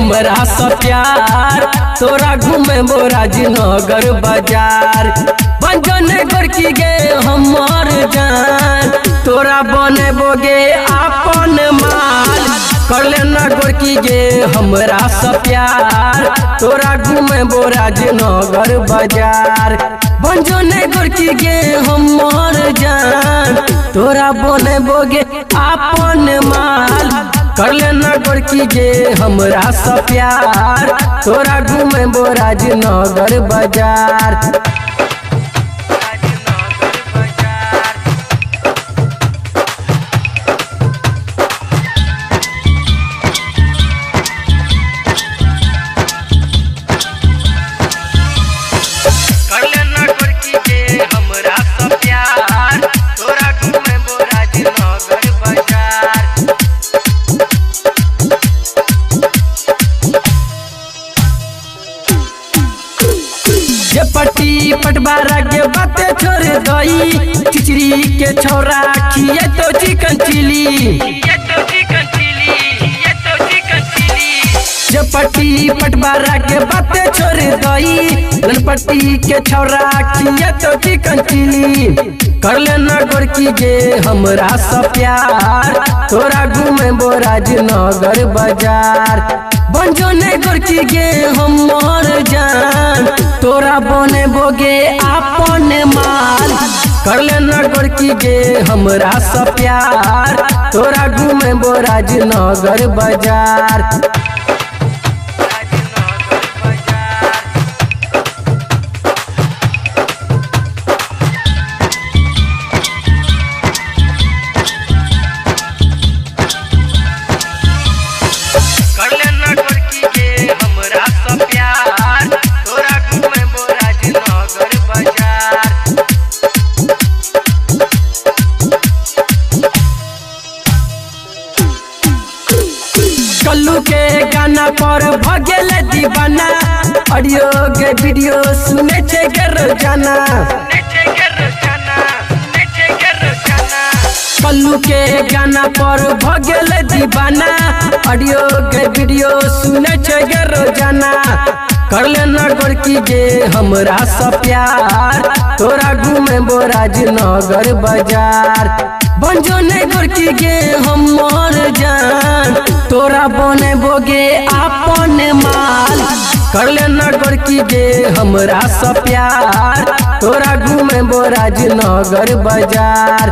हमरा से प्यार तोरा घूमे राजनगर बाजार बंजन गोरकी गे हमर जान तोरा बनेबोगे अपन माल कर लेना गोरकी गे हमरा से प्यार तोरा घूमे राजनगर बाजार बंजन गोरकी गे हमर जान तोरा बनेबोगे अपन माल कर लेना गोरकी गे हमरा से प्यार तोरा घूमे राजनगर बाजार पट्टी पटवारा के बाते छोड़ दई चिचरी के छोरा खिए तो चिकन चिली पट्टी पटवारा के बाते छोड़ दई पट्टी के छोरा खिए तो चिकन चिली कर लेना गोरकी गे हमरा से प्यार तोरा घूमे राजनगर बाजार बंजन गोरकी गे हमर जान तोरा बनेबोगे अपन माल कर लेना गोरकी गे हमरा से प्यार तोरा घूमे राजनगर बाजार कल्लू के गाना पर भगेल दीवाना ऑडियो के वीडियो सुने छे रोजाना कल्लू के गाना पर भगेल दीवाना ऑडियो के वीडियो सुने छे रोजाना कर लेना गोरकी गे हमरा से प्यार तोरा घूमे राजनगर बाजार बंजन गोरकी गे हमर जान तोरा बनेबोगे अपन माल कर लेना गोरकी गे हमरा से प्यार तोरा घूमे राजनगर बाजार।